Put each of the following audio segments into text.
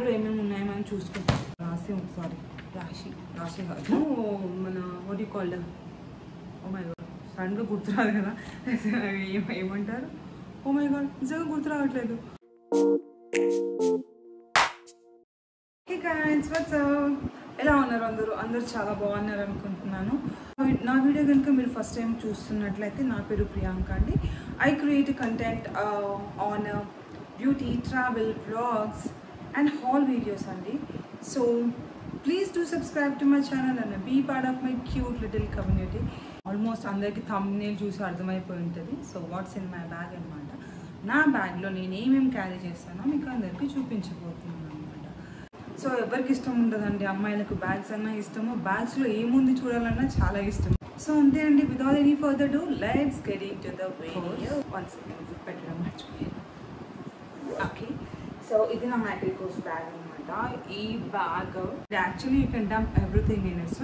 బ్యాగ్లో ఏమేమి ఉన్నాయో మనం చూసుకుంటాం. రాసి ఒకసారి రాసి కాదు మన what you called, oh my god సడన్గా గుర్తురాదు కదా, ఏమంటారు, ఓ మై గాడ్ నిజంగా గుర్తు రావట్లేదు. హే గైస్, వాట్స్ అప్, ఎలా ఉన్నారు అందరూ చాలా బాగున్నారు అనుకుంటున్నాను. నా వీడియో కనుక మీరు ఫస్ట్ టైం చూస్తున్నట్లయితే నా పేరు ప్రియాంక అండి. I create content on beauty, travel, vlogs and haul videos అండి. So please do subscribe to my channel and be part of my cute little community. Almost అందరికీ థంబ్నెయిల్ చూసి అర్థమైపోయి ఉంటుంది. So what's in my bag అనమాట. నా బ్యాగ్లో నేను ఏమేమి క్యారీ చేస్తానో మీకు అందరికీ చూపించబోతున్నాను అనమాట. సో ఎవరికి ఇష్టం ఉండదండి, అమ్మాయిలకు బ్యాగ్స్ అన్నా ఇష్టము, బ్యాగ్స్లో ఏముంది చూడాలన్నా చాలా ఇష్టం. సో అంతే అండి, without any further do let's get into the video. One second పెట్టడం మర్చిపోయాను. ఓకే, సో ఇది నా మ్యాట్రికోస్ బ్యాగ్ అనమాట. ఈ bag actually you can dump everything in it.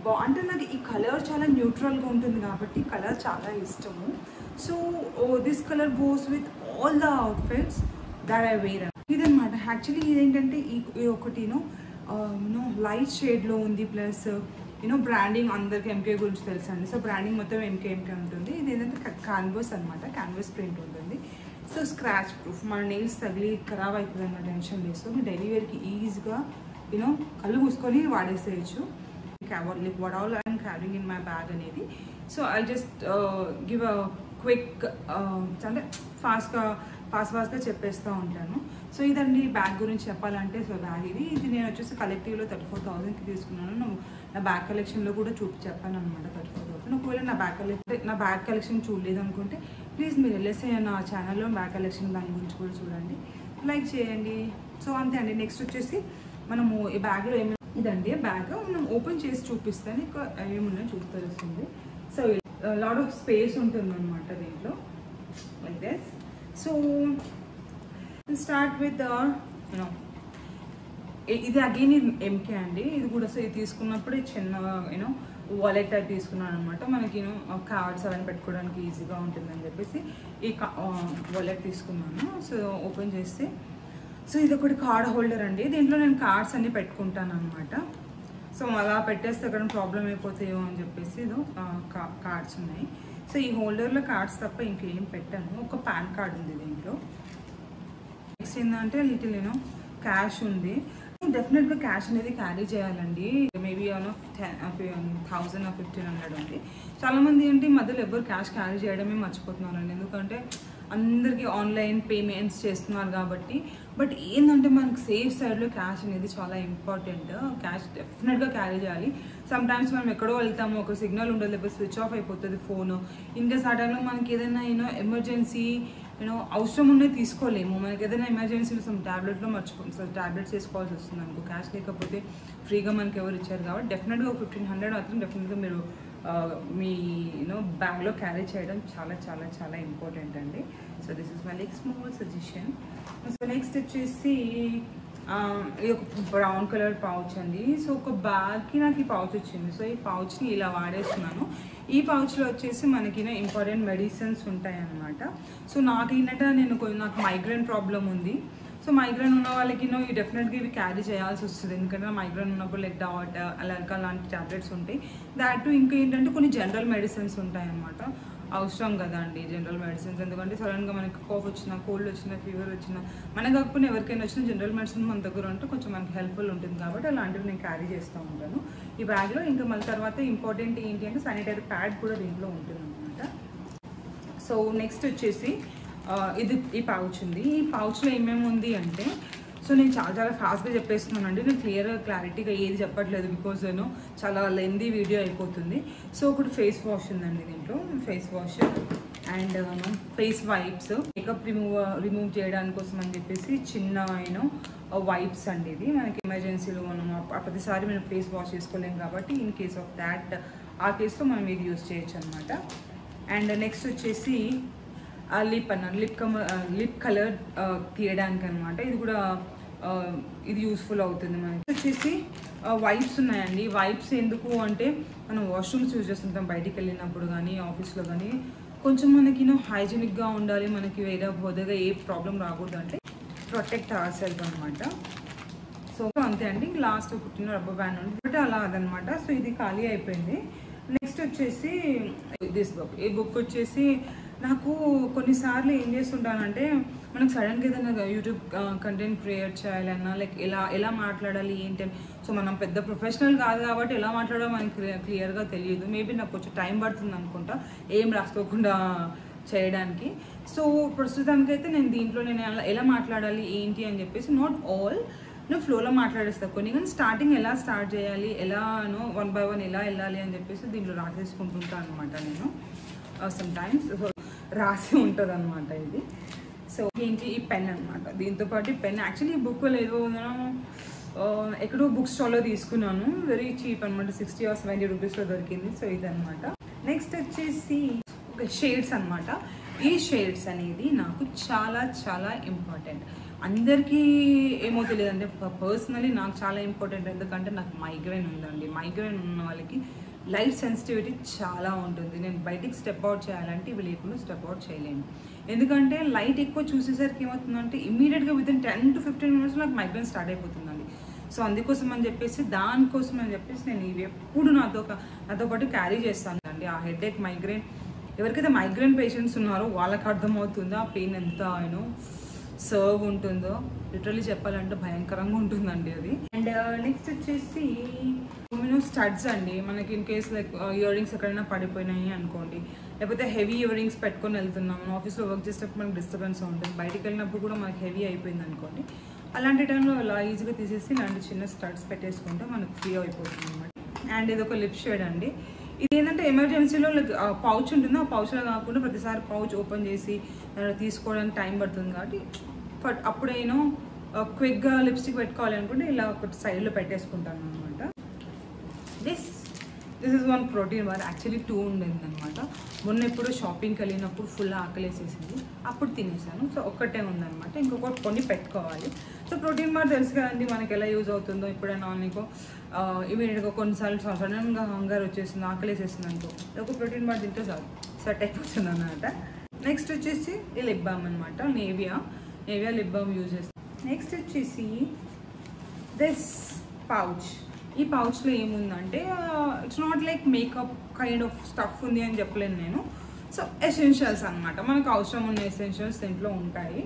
So అంటే నాకు ఈ కలర్ చాలా న్యూట్రల్గా ఉంటుంది కాబట్టి కలర్ చాలా ఇష్టము. So this colour goes with all the outfits that I wear. ఇదనమాట. యాక్చువల్లీ ఇదేంటంటే ఈ ఒకటిను లైట్ షేడ్లో ఉంది, ప్లస్ బ్రాండింగ్ అందరికి ఎంకే గురించి తెలుసు అండి. సో బ్రాండింగ్ మొత్తం ఎంకే ఉంటుంది. ఇది ఏంటంటే క్యాన్వాస్ అనమాట, క్యాన్వాస్ ప్రింట్ ఉంటుంది. సో స్క్రాచ్ ప్రూఫ్, మన నెయిల్స్ తగిలి ఖరాబ్ అవుతుంది అన్న టెన్షన్ లేదు. సో మీ డైలీ వేర్కి ఈజీగా కళ్ళు మూసుకొని వాడేసేయచ్చు. what all I'm carrying in my bag అనేది. So I just give a quick అంటే ఫాస్ట్గా చెప్పేస్తూ ఉంటాను. సో ఇదండి బ్యాగ్ గురించి చెప్పాలంటే. సో బ్యాగ్ ఇది నేను వచ్చేసి కలెక్టివ్లో 34,000కి తీసుకున్నాను. నా బ్యాగ్ కలెక్షన్లో కూడా చెప్పాను అనమాట 34,000. ఒకవేళ నా బ్యాగ్ కలెక్షన్ చూడలేదు అనుకుంటే ప్లీజ్ మీరు వెళ్ళేసి నా ఛానల్లో బ్యాగ్ కలెక్షన్ దాని గురించి కూడా చూడండి, లైక్ చేయండి. సో అంతే అండి. నెక్స్ట్ వచ్చేసి మనము ఈ బ్యాగ్లో ఇదండి బ్యాగ్ మనం ఓపెన్ చేసి చూపిస్తాను, ఇంకా ఏమున్నాయో చూసి తెలుస్తుంది. సో లాట్ ఆఫ్ స్పేస్ ఉంటుంది అనమాట దీంట్లో, like this. So start with ఇది అగైన్ ఎంకే అండి. ఇది కూడా సో ఇది తీసుకున్నప్పుడు చిన్న వాలెట్ టైప్ తీసుకున్నాను అనమాట. మనకి కార్డ్స్ అవన్నీ పెట్టుకోవడానికి ఈజీగా ఉంటుందని చెప్పేసి ఈ వాలెట్ తీసుకున్నాను. సో ఓపెన్ చేస్తే సో ఇది ఒకటి కార్డ్ హోల్డర్ అండి. దీంట్లో నేను కార్డ్స్ అన్ని పెట్టుకుంటాను అనమాట. సో అలా పెట్టేస్తే అక్కడ ప్రాబ్లం అయిపోతాయో అని చెప్పేసి కార్డ్స్ ఉన్నాయి. సో ఈ హోల్డర్లో కార్డ్స్ తప్ప ఇంకేం పెట్టాను. ఒక పాన్ కార్డ్ ఉంది దీంట్లో. నెక్స్ట్ ఏంటంటే లిటిల్ క్యాష్ ఉంది. డెఫినెట్గా క్యాష్ అనేది క్యారీ చేయాలండి. మేబీ 1000 or 1500 ఉంది. చాలామంది ఏంటి మధ్యలో ఎవరు క్యాష్ క్యారీ చేయడమే మర్చిపోతున్నారండి. ఎందుకంటే అందరికీ ఆన్లైన్ పేమెంట్స్ చేస్తున్నారు కాబట్టి. బట్ ఏంటంటే మనకు సేఫ్ సైడ్లో క్యాష్ అనేది చాలా ఇంపార్టెంట్. క్యాష్ డెఫినెట్గా క్యారీ చేయాలి. సమ్ టైమ్స్ మనం ఎక్కడో వెళ్తాము, ఒక సిగ్నల్ ఉండదు, లేకపోతే స్విచ్ ఆఫ్ అయిపోతుంది ఫోను. ఇన్కేస్ ఆ టైంలో మనకి ఏదైనా ఎమర్జెన్సీ అవసరం ఉన్నది తీసుకోలేము. మనకి ఏదైనా ఎమర్జెన్సీలో సమ్ ట్యాబ్లెట్లో ట్యాబ్లెట్స్ వేసుకోవాల్సి వస్తుంది అనుకో, క్యాష్ లేకపోతే ఫ్రీగా మనకి ఎవరు ఇచ్చారు కాబట్టి డెఫినెట్గా 1500 మాత్రం డెఫినెట్గా మీరు మీ బ్యాగ్లో క్యారీ చేయడం చాలా చాలా చాలా ఇంపార్టెంట్ అండి. So this is my small suggestion. So next వచ్చేసి ఇది ఒక బ్రౌన్ కలర్ పౌచ్ అండి. సో ఒక బ్యాగ్కి నాకు ఈ పౌచ్ వచ్చింది. సో ఈ పౌచ్ని ఇలా వాడేస్తున్నాను. ఈ పౌచ్లో వచ్చేసి మనకి ఇంపార్టెంట్ మెడిసిన్స్ ఉంటాయి అన్నమాట. సో నాకు నాకు మైగ్రేన్ ప్రాబ్లం ఉంది. సో మైగ్రేన్ ఉన్న వాళ్ళకి డెఫినెట్గా ఇవి క్యారీ చేయాల్సి వస్తుంది. ఎందుకంటే మైగ్రేన్ ఉన్నప్పుడు లైక్ డాట్ అలాంటి ట్యాబ్లెట్స్ ఉంటాయి. దాట్ ఇంకా ఏంటంటే కొన్ని జనరల్ మెడిసిన్స్ ఉంటాయి అన్నమాట. అవసరం కదా అండి జనరల్ మెడిసిన్స్. ఎందుకంటే సడన్గా మనకి కాఫ్ వచ్చినా, కోల్డ్ వచ్చినా, ఫీవర్ వచ్చినా, మనకు కాకపోయినా ఎవరికైనా వచ్చినా జనరల్ మెడిసిన్ మన దగ్గర ఉంటే కొంచెం మనకి హెల్ప్ఫుల్ ఉంటుంది కాబట్టి అలాంటివి నేను క్యారీ చేస్తూ ఉంటాను ఈ బ్యాగ్లో. ఇంకా మళ్ళీ తర్వాత ఇంపార్టెంట్ ఏంటి అంటే శానిటరీ ప్యాడ్ కూడా దీంట్లో ఉంటుంది అనమాట. సో నెక్స్ట్ వచ్చేసి ఇది ఈ పౌచ్ ఉంది. ఈ పౌచ్లో ఏమేమి ఉంది అంటే, సో నేను చాలా ఫాస్ట్గా చెప్పేస్తున్నానండి. నేను క్లారిటీగా ఏది చెప్పట్లేదు, బికాజ్ చాలా లెందీ వీడియో అయిపోతుంది. సో ఒకటి ఫేస్ వాష్ ఉందండి దీంట్లో, face wash and face wipes, makeup remove చేయడానికి కోసం అని చెప్పేసి చిన్న వైప్స్ అండి. ఇది మనకి ఎమర్జెన్సీలో మనం ప్రతిసారి మనం ఫేస్ వాష్ చేసుకోలేము కాబట్టి ఇన్ కేస్ ఆఫ్ దాట్ ఆ కేసులో మనం ఇది యూజ్ చేయొచ్చు అనమాట. అండ్ నెక్స్ట్ వచ్చేసి లిప్ కలర్ తీయడానికి అనమాట. ఇది కూడా ఇది యూస్ఫుల్ అవుతుంది మనకి. వచ్చేసి వైప్స్ ఉన్నాయండి. వైప్స్ ఎందుకు అంటే మనం వాష్రూమ్స్ యూజ్ చేస్తుంటాం బయటికి వెళ్ళినప్పుడు కానీ ఆఫీస్లో కానీ. కొంచెం మనకి హైజీనిక్గా ఉండాలి, మనకి వేరే బోధగా ఏ ప్రాబ్లం రాకూడదు అంటే ప్రొటెక్ట్ అవర్ సెల్ఫ్ అనమాట. సో అంతే అండి. లాస్ట్ కుట్టిన రబ్బర్ బ్యాండ్ ఉంది బట్ అలా అదనమాట. సో ఇది ఖాళీ అయిపోయింది. నెక్స్ట్ వచ్చేసి దిస్ బుక్. ఈ బుక్ వచ్చేసి నాకు కొన్నిసార్లు ఏం చేస్తుంటానంటే మనకు సడన్గా ఏదైనా యూట్యూబ్ కంటెంట్ క్రియేట్ చేయాలన్నా లైక్ ఎలా మాట్లాడాలి ఏంటి అని. సో మనం పెద్ద ప్రొఫెషనల్ కాదు కాబట్టి ఎలా మాట్లాడాలో మనకి క్లియర్గా తెలియదు. మేబీ నాకు కొంచెం టైం పడుతుంది అనుకుంటా ఏం రాసుకోకుండా చేయడానికి. సో ప్రస్తుతానికైతే నేను దీంట్లో నేను ఎలా మాట్లాడాలి ఏంటి అని చెప్పేసి నాట్ ఆల్ నేను ఫ్లోలో మాట్లాడేస్తాను కొన్ని, కానీ స్టార్టింగ్ ఎలా స్టార్ట్ చేయాలి ఎలానో 1 by 1 ఎలా వెళ్ళాలి అని చెప్పేసి దీంట్లో రాసేసుకుంటుంటాను అనమాట నేను సమ్ టైమ్స్. సో రాసి ఉంటుంది అనమాట ఇది. సో ఏంటి ఈ పెన్ అనమాట. దీంతో పాటు పెన్ యాక్చువల్లీ ఈ బుక్ ఏదో ఎక్కడో బుక్ స్టాల్లో తీసుకున్నాను, వెరీ చీప్ అనమాట, 60 or 70 రూపీస్లో దొరికింది. సో ఇదనమాట. నెక్స్ట్ వచ్చేసి షేడ్స్ అనమాట. ఈ షేడ్స్ అనేది నాకు చాలా చాలా ఇంపార్టెంట్. అందరికీ ఏమో తెలియదంటే పర్సనలీ నాకు చాలా ఇంపార్టెంట్. ఎందుకంటే నాకు మైగ్రేన్ ఉందండి. మైగ్రేన్ ఉన్న వాళ్ళకి లైట్ సెన్సిటివిటీ చాలా ఉంటుంది. నేను బయటికి స్టెప్ అవుట్ చేయాలంటే ఇవి లేకుండా స్టెప్ అవుట్ చేయలేను. ఎందుకంటే లైట్ ఎక్కువ చూసేసరికి ఏమవుతుందంటే ఇమీడియట్గా వితిన్ 10 to 15 minutes నాకు మైగ్రేన్ స్టార్ట్ అయిపోతుందండి. సో అందుకోసం అని చెప్పేసి దానికోసం అని చెప్పేసి నేను ఇవి ఎప్పుడు నాతో పాటు క్యారీ చేస్తాను అండి. ఆ హెడేక్ మైగ్రేన్ ఎవరికైతే మైగ్రేన్ పేషెంట్స్ ఉన్నారో వాళ్ళకి అర్థమవుతుందో ఆ పెయిన్ ఎంత సర్వ్ ఉంటుందో. లిటరలీ చెప్పాలంటే భయంకరంగా ఉంటుందండి అది. అండ్ నెక్స్ట్ వచ్చేసి స్టడ్స్ అండి. మనకి in case like ear rings ఎక్కడైనా పడిపోయినాయి అనుకోండి, లేకపోతే హెవీ ఇయర్ రింగ్స్ పెట్టుకొని వెళ్తున్నాం, ఆఫీస్లో వర్క్ చేసేటప్పుడు మనకి డిస్టర్బెన్స్ ఉంటుంది, బయటికి వెళ్ళినప్పుడు కూడా మనకి హెవీ అయిపోయింది అనుకోండి, అలాంటి టైంలో అలా ఈజీగా తీసేసి ఇలాంటి చిన్న స్టడ్స్ పెట్టేసుకుంటే మనకు ఫ్రీ అయిపోతుంది అనమాట. అండ్ ఇది ఒక లిప్ షేడ్ అండి. ఇది ఏంటంటే ఎమర్జెన్సీలో లైక్ పౌచ్ ఉంటుందో ఆ పౌచ్లో కాకుండా ప్రతిసారి పౌచ్ ఓపెన్ చేసి తీసుకోవడానికి టైం పడుతుంది కాబట్టి బట్ అప్పుడేనో క్విక్గా లిప్స్టిక్ పెట్టుకోవాలి అనుకుంటే ఇలా ఒకటి సైడ్లో పెట్టేసుకుంటాను అనమాట. This is 1 protein bar. Actually 2 ఉండేది అనమాట. మొన్న ఎప్పుడు షాపింగ్కి వెళ్ళినప్పుడు ఫుల్ ఆకలేసేసింది, అప్పుడు తినేసాను. సో ఒక్కటే ఉందన్నమాట, ఇంకొకటి కొన్ని పెట్టుకోవాలి. సో ప్రోటీన్ బార్ తెలుసు కదండి మనకి ఎలా యూజ్ అవుతుందో. ఎప్పుడైనా నీకు ఇమీడియట్గా కొన్నిసార్లు సడన్గా హంగర్ వచ్చేసింది, ఆకలేసేసింది అనుకో, ఒక ప్రోటీన్ బార్ తింటే చాలు సెట్ అయిపోతుంది అన్నమాట. నెక్స్ట్ వచ్చేసి ఈ లిప్ బామ్ అనమాట. నేవియా లిప్ బామ్ యూజ్ చేస్తాను. నెక్స్ట్ వచ్చేసి దిస్ పౌచ్. ఈ పౌచ్లో ఏముందంటే it's not like makeup kind of stuff ఉంది అని చెప్పలేను నేను. సో ఎసెన్షియల్స్ అనమాట, మనకు అవసరం ఉన్న ఎసెన్షియల్స్ దీంట్లో ఉంటాయి.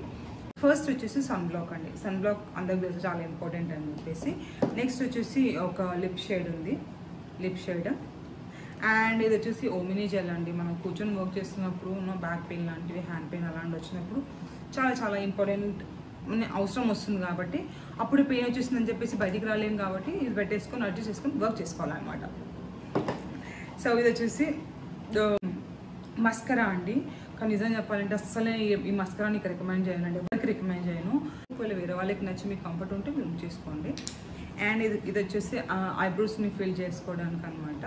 ఫస్ట్ వచ్చేసి సన్ బ్లాక్ అండి. సన్ బ్లాక్ అందరికి తెలుసు చాలా ఇంపార్టెంట్ అని చెప్పేసి. నెక్స్ట్ వచ్చేసి ఒక లిప్ షేడ్ ఉంది, లిప్ షేడ్. అండ్ ఇది వచ్చేసి ఓమినీ జెల్ అండి. మనం కూర్చొని వర్క్ చేస్తున్నప్పుడు బ్యాక్ పెయిన్ లాంటివి, హ్యాండ్ పెయిన్ అలాంటివి వచ్చినప్పుడు చాలా చాలా ఇంపార్టెంట్ అవసరం వస్తుంది కాబట్టి, అప్పుడు పెయిన్ వచ్చేసిందని చెప్పేసి బయటికి రాలేము కాబట్టి ఇది పెట్టేసుకొని అడ్జస్ట్ చేసుకొని వర్క్ చేసుకోవాలన్నమాట. సో ఇది వచ్చేసి మస్కరా అండి. కానీ నిజం చెప్పాలంటే అస్సలే ఈ మస్కరా నీకు రికమెండ్ చేయాలండి, ఎవరికి రికమెండ్ చేయను. ఒకవేళ వేరే వాళ్ళకి నచ్చి మీకు కంఫర్ట్ ఉంటే మీరు చేసుకోండి. అండ్ ఇది వచ్చేసి ఐబ్రోస్ని ఫిల్ చేసుకోవడానికి అనమాట.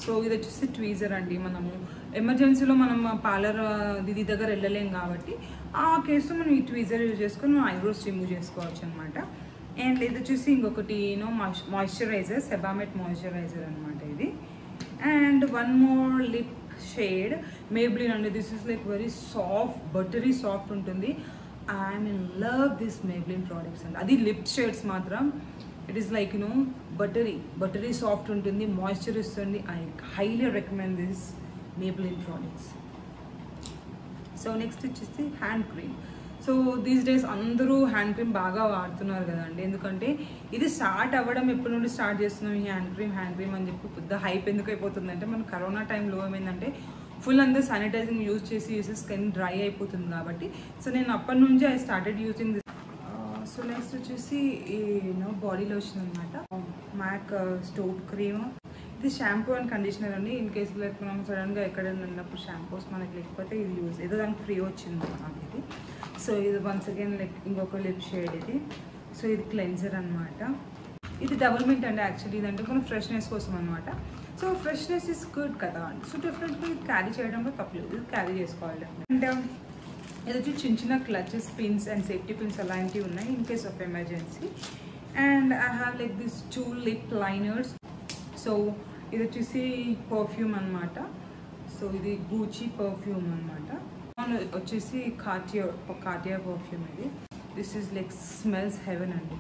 సో ఇది వచ్చేసి ట్వీజర్ అండి. మనము ఎమర్జెన్సీలో మనం పార్లర్ దీది దగ్గర వెళ్ళలేం కాబట్టి ఆ కేసులో మనం ఈ ట్వీజర్ యూజ్ చేసుకొని మనం ఐబ్రోస్ రిమూవ్ చేసుకోవచ్చు అనమాట. అండ్ ఇది వచ్చేసి ఇంకొకటి మాయిశ్చరైజర్, సెబామెట్ మాయిశ్చరైజర్ అనమాట ఇది. And 1 more lip shade Maybelline అండి. This is like very soft, buttery soft ఉంటుంది. I'm in love this Maybelline products అండి. అది లిప్ షేడ్స్ మాత్రం it is like buttery soft ఉంటుంది, మాయిశ్చర్ ఇస్తుంది. I highly recommend this Maybelline products. So next వచ్చేసి hand cream. So these days అందరూ hand cream బాగా వాడుతున్నారు కదండి. ఎందుకంటే ఇది స్టార్ట్ అవ్వడం ఎప్పటి నుండి స్టార్ట్ చేస్తున్నాం ఈ హ్యాండ్ క్రీమ్ అని చెప్పి పెద్ద హైప్ ఎందుకు అయిపోతుందంటే, మన కరోనా టైంలో ఏమైందంటే ఫుల్ అందరూ శానిటైజింగ్ యూజ్ చేసి స్కిన్ డ్రై అయిపోతుంది కాబట్టి. సో నేను అప్పటి నుంచి I started using this. So next వచ్చేసి బాడీ లోషన్ అనమాట, మ్యాక్ స్టోవ్ క్రీమ్. ఇది షాంపూ అండ్ కండిషనర్ అండి. ఇన్ కేసు లైక్ మనం సడన్గా ఎక్కడైనా ఉన్నప్పుడు షాంపూస్ మనకి లేకపోతే ఇది యూజ్ ఏదో దానికి ఫ్రీ వచ్చింది నాకు ఇది. సో ఇది వన్స్ అగైన్ లైక్ ఇంకొక లిప్ షేడ్ ఇది. సో ఇది క్లెన్జర్ అనమాట. ఇది డబుల్ మింట్ అండి. యాక్చువల్లీ ఇదంటే మనం ఫ్రెష్నెస్ కోసం అనమాట. సో ఫ్రెష్నెస్ ఇస్ గుడ్ కదా అండి. సో డెఫినెట్గా ఇది క్యారీ చేయడంలో తప్పలేదు, ఇది క్యారీ చేసుకోవాలి. అండ్ ఇది వచ్చి చిన్న clutches, pins and safety pins అలాంటివి ఉన్నాయి in case of emergency. And I have like this 2 lip liners. So ఇది వచ్చేసి పర్ఫ్యూమ్ అనమాట. సో ఇది గూచి పర్ఫ్యూమ్ అనమాట. అండ్ వచ్చేసి కార్టియర్ పర్ఫ్యూమ్ ఇది. This is like smells heaven అండి.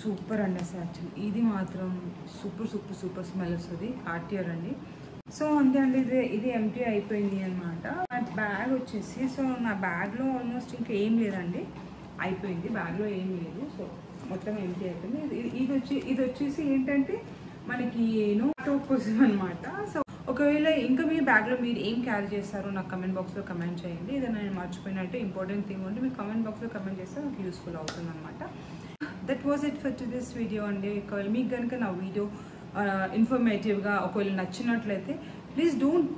సూపర్ అండి అసలు యాక్చువల్లీ ఇది మాత్రం సూపర్ స్మెల్ వస్తుంది. కార్టియర్ అండి. సో అంతే అండి, ఇది ఎంటీ అయిపోయింది అనమాట. నా బ్యాగ్ వచ్చేసి, సో నా బ్యాగ్లో ఆల్మోస్ట్ ఇంకా ఏం లేదండి, అయిపోయింది. బ్యాగ్లో ఏం లేదు, సో మొత్తం ఎంటీ అయిపోయింది. ఇది వచ్చేసి ఏంటంటే మనకి నోట్ కోసం అనమాట. సో ఒకవేళ ఇంకా మీ బ్యాగ్లో మీరు ఏం క్యారీ చేస్తారో నాకు కమెంట్ బాక్స్లో కమెంట్ చేయండి. ఏదైనా నేను మర్చిపోయినట్టు ఇంపార్టెంట్ థింగ్ ఉంటే మీరు కమెంట్ బాక్స్లో కమెంట్ చేస్తే నాకు యూస్ఫుల్ అవుతుంది అనమాట. That was it for this video అండి. ఒకవేళ మీకు కనుక నా వీడియో ఇన్ఫర్మేటివ్గా ఒకవేళ నచ్చినట్లయితే please don't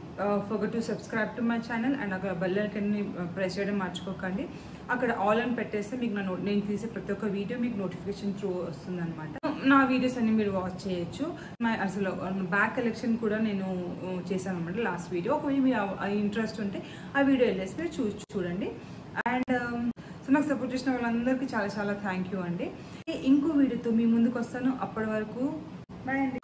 forget to subscribe to my channel. And అక్కడ బెల్ ఐకాన్ని ప్రెస్ చేయడం మర్చిపోకండి. అక్కడ ఆల్ అని పెట్టేస్తే మీకు నేను తీసే ప్రతి ఒక్క వీడియో మీకు నోటిఫికేషన్ త్రూ వస్తుందన్నమాట. నా వీడియోస్ అన్ని మీరు వాచ్ చేయొచ్చు. అసలు బ్యాగ్ కలెక్షన్ కూడా నేను చేశాను అనమాట లాస్ట్ వీడియో. ఒకవేళ మీరు ఇంట్రెస్ట్ ఉంటే ఆ వీడియో వెళ్ళేసి మీరు చూడండి. అండ్ సో నాకు సపోర్ట్ చేసిన వాళ్ళందరికీ చాలా థ్యాంక్ యూ అండి. ఇంకో వీడియోతో మీ ముందుకు వస్తాను. అప్పటి వరకు బాయ్ అండి.